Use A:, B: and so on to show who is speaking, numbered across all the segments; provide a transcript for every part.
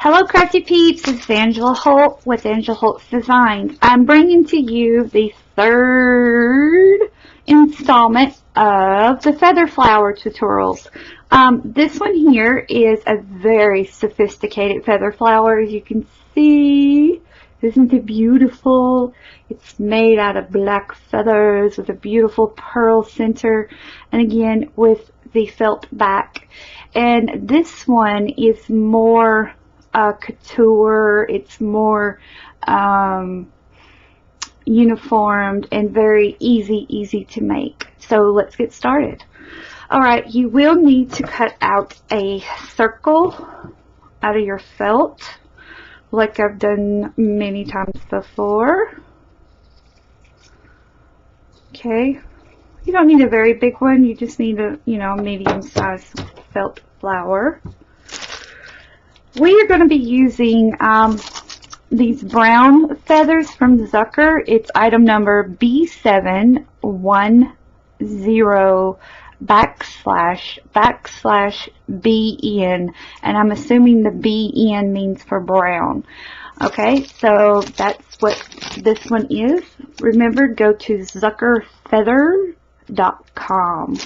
A: Hello crafty peeps, it's Angela Holt with Angela Holt Designs. I'm bringing to you the third installment of the feather flower tutorials. This one here is a very sophisticated feather flower, as you can see. Isn't it beautiful? It's made out of black feathers with a beautiful pearl center, and again with the felt back. And this one is more couture. It's more uniformed and very easy to make. So let's get started. Alright, you will need to cut out a circle out of your felt, like I've done many times before. Okay, you don't need a very big one, you just need a medium-sized felt flower. We are going to be using these brown feathers from Zucker. It's item number B710//BN, and I'm assuming the BN means for brown. Okay, so that's what this one is. Remember, go to zuckerfeather.com.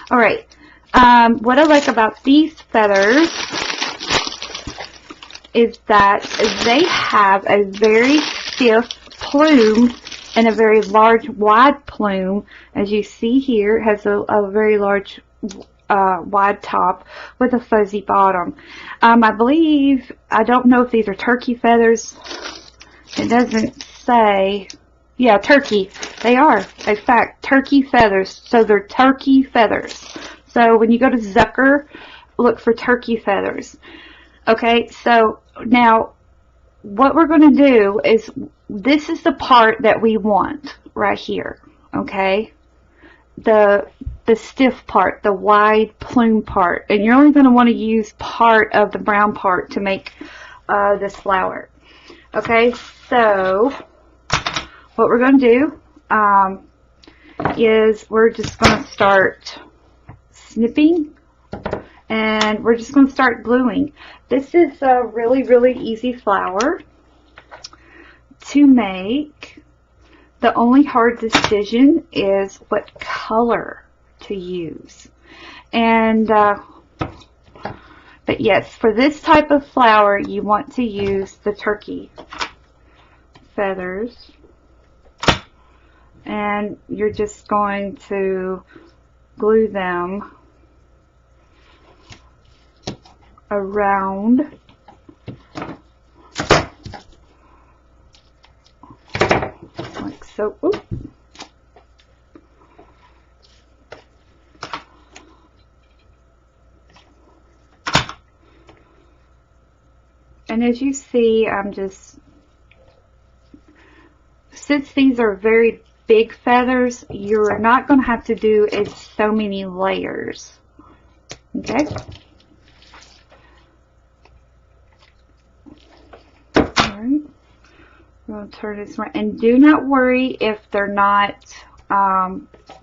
A: Alright, what I like about these feathers is that they have a very stiff plume and a very large wide plume. As you see here, it has a very large wide top with a fuzzy bottom. I don't know if these are turkey feathers. It doesn't say. Yeah, turkey. They are, in fact, turkey feathers. So they're turkey feathers. So when you go to Zucker, look for turkey feathers. Okay, so now what we're going to do is, this is the part that we want right here. Okay, the stiff part, the wide plume part, and you're only going to want to use part of the brown part to make this flower. Okay, so what we're going to do is we're just going to start snipping, and we're just going to start gluing. This is a really easy flower to make. The only hard decision is what color to use. And but yes, for this type of flower you want to use the turkey feathers, and you're just going to glue them around like so. Ooh. And as you see, since these are very big feathers, you're not going to have to do so many layers. Okay. I'm going to turn this around, and do not worry if they're not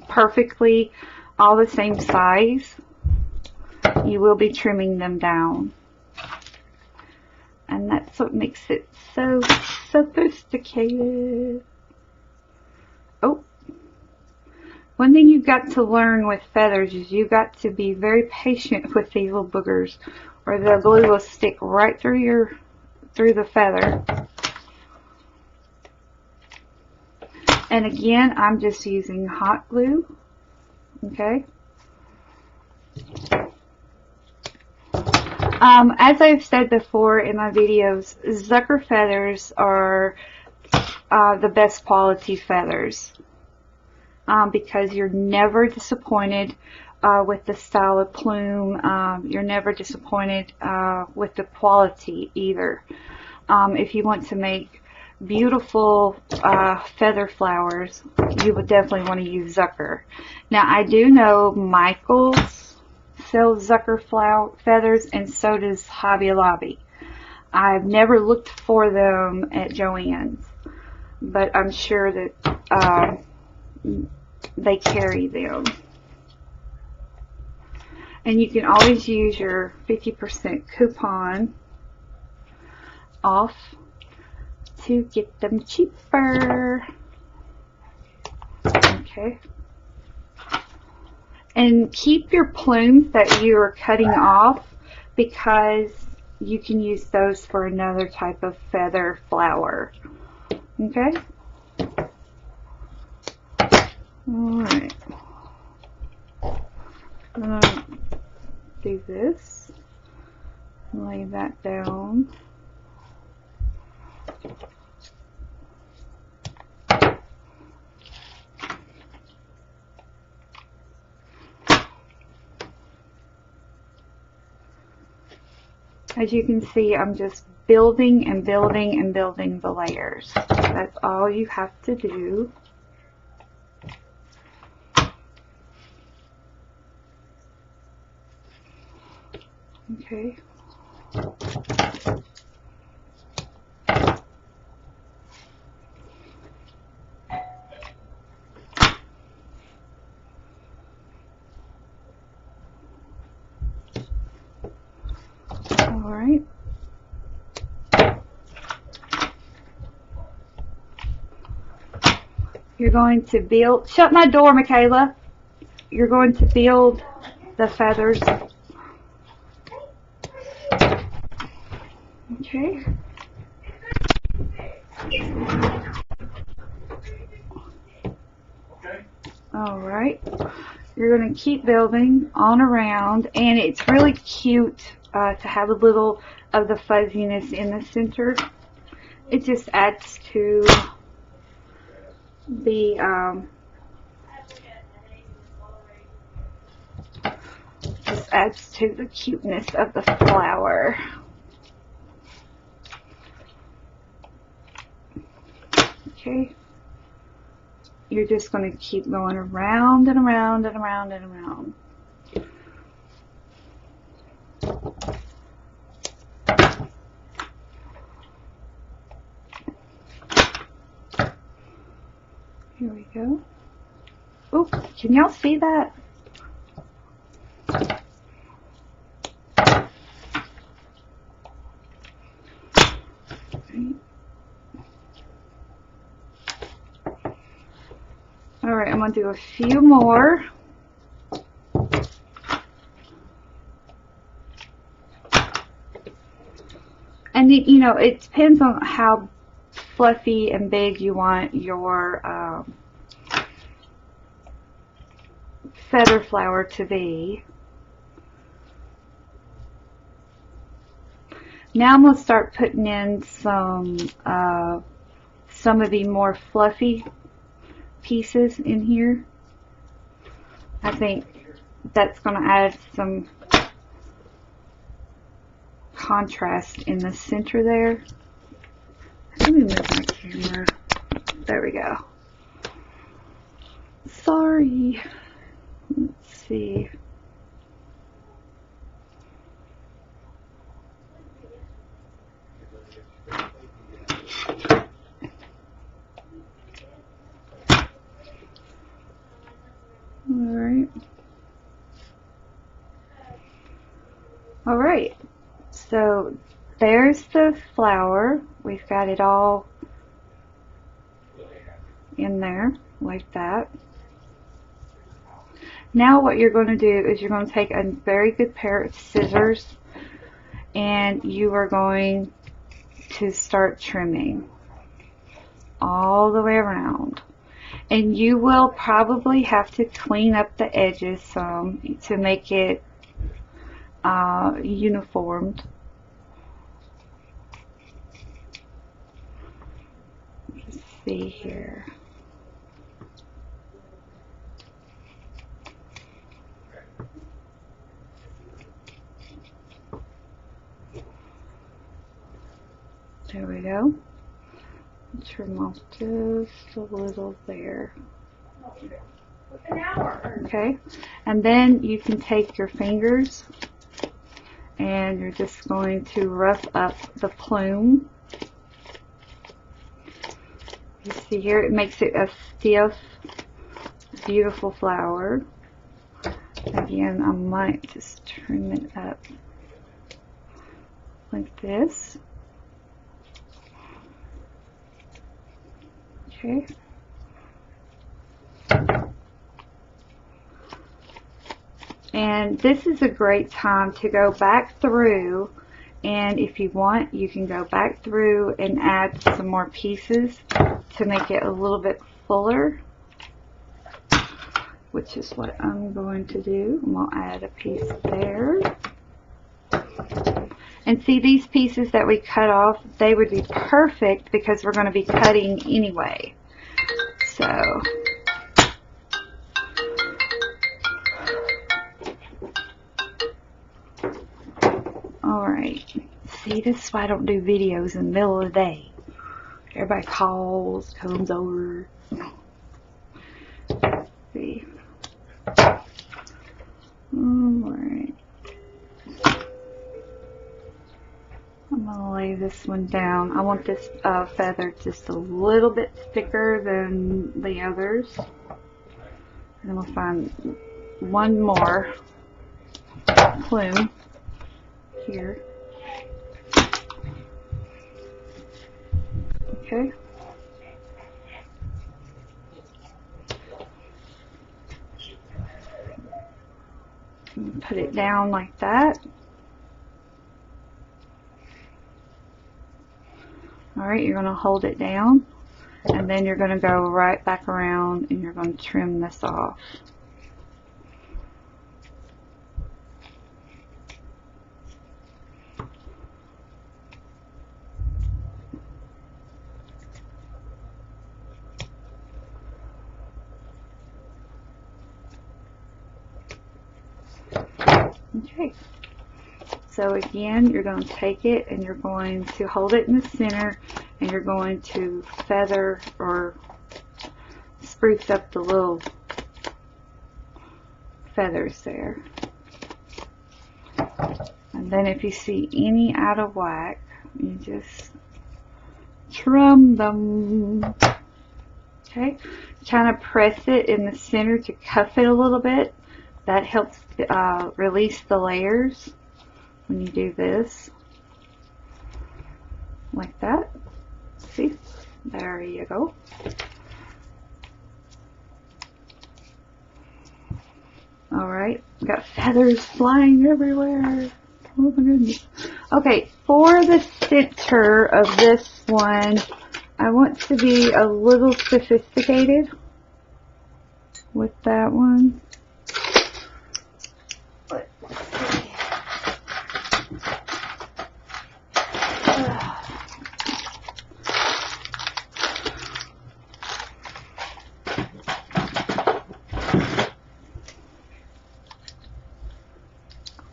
A: perfectly all the same size. You will be trimming them down, and that's what makes it so sophisticated. Oh, one thing you've got to learn with feathers is you've got to be very patient with these little boogers, or the glue will stick right through the feather. And again, I'm just using hot glue. Okay. As I've said before in my videos, Zucker feathers are the best quality feathers because you're never disappointed with the style of plume. You're never disappointed with the quality either. If you want to make beautiful feather flowers, you would definitely want to use Zucker. Now, I do know Michaels sells Zucker feathers, and so does Hobby Lobby. I've never looked for them at Joann's, but I'm sure that they carry them. And you can always use your 50% coupon off to get them cheaper. Okay. And keep your plumes that you are cutting off, because you can use those for another type of feather flower. Okay? Alright. I'm going to do this. Lay that down. As you can see, I'm just building and building and building the layers. That's all you have to do. Okay. Alright. You're going to build, shut my door, Michaela. You're going to build the feathers. Okay. Alright. You're going to keep building on around, and it's really cute to have a little of the fuzziness in the center. It just adds to the cuteness of the flower. Okay. You're just going to keep going around and around and around and around. Here we go. Oh, can y'all see that? Alright, I'm going to do a few more. And you know, it depends on how fluffy and big you want your feather flower to be. Now I'm going to start putting in some of the more fluffy pieces in here. I think that's going to add some contrast in the center there. Let me move my camera. There we go. Sorry. Let's see. Alright, so there's the flower. We've got it all in there like that. Now what you're going to do is you're going to take a very good pair of scissors, and you are going to start trimming all the way around. And you will probably have to clean up the edges some to make it uniformed. Let's see here. There we go. Trim off just a little there. Okay, and then you can take your fingers and you're just going to rough up the plume. You see here, it makes it a stiff, beautiful flower. Again, I might just trim it up like this. Okay. And this is a great time to go back through, and if you want, you can go back through and add some more pieces to make it a little bit fuller, which is what I'm going to do. I'm going to add a piece there. And see, these pieces that we cut off, they would be perfect because we're going to be cutting anyway. So alright, see, this is why I don't do videos in the middle of the day. Everybody calls, comes over. Let's see. Alright. I'm going to lay this one down. I want this feather just a little bit thicker than the others. And then we'll find one more plume here. Okay. And put it down like that. Alright, you're going to hold it down, and then you're going to go right back around and you're going to trim this off. Okay. So again, you're going to take it and you're going to hold it in the center, and you're going to feather or spruce up the little feathers there. And then if you see any out of whack, you just trim them. Okay, kind of press it in the center to cuff it a little bit. That helps release the layers when you do this, like that. See, there you go. Alright, got feathers flying everywhere. Oh my goodness. Okay, for the center of this one, I want to be a little sophisticated with that one.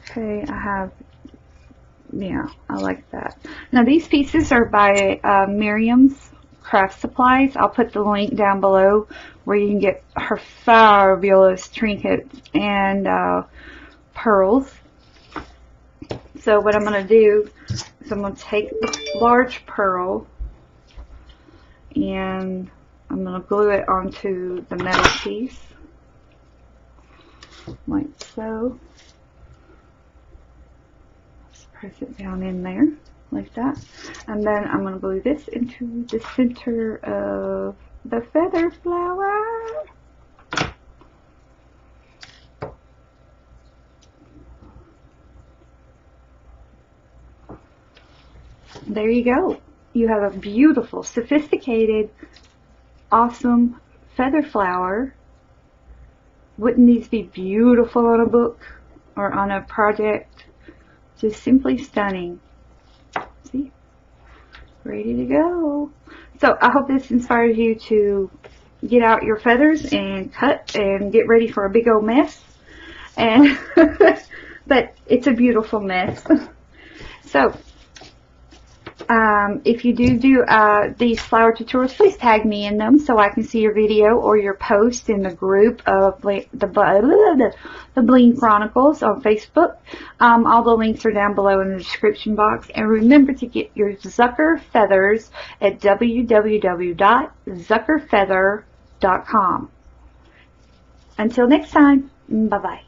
A: Okay, I have, yeah, I like that. Now these pieces are by Miriam's Craft Supplies. I'll put the link down below where you can get her fabulous trinkets and pearls. So what I'm going to do is I'm going to take the large pearl and I'm going to glue it onto the metal piece, like so. Press it down in there like that, and then I'm going to glue this into the center of the feather flower. There you go. You have a beautiful, sophisticated, awesome feather flower. Wouldn't these be beautiful on a book or on a project? Just simply stunning. See? Ready to go. So I hope this inspires you to get out your feathers and cut and get ready for a big old mess. And but it's a beautiful mess. So if you do these flower tutorials, please tag me in them so I can see your video or your post in the group of the Bling Chronicles on Facebook. All the links are down below in the description box. And remember to get your Zucker feathers at www.zuckerfeather.com. Until next time, bye-bye.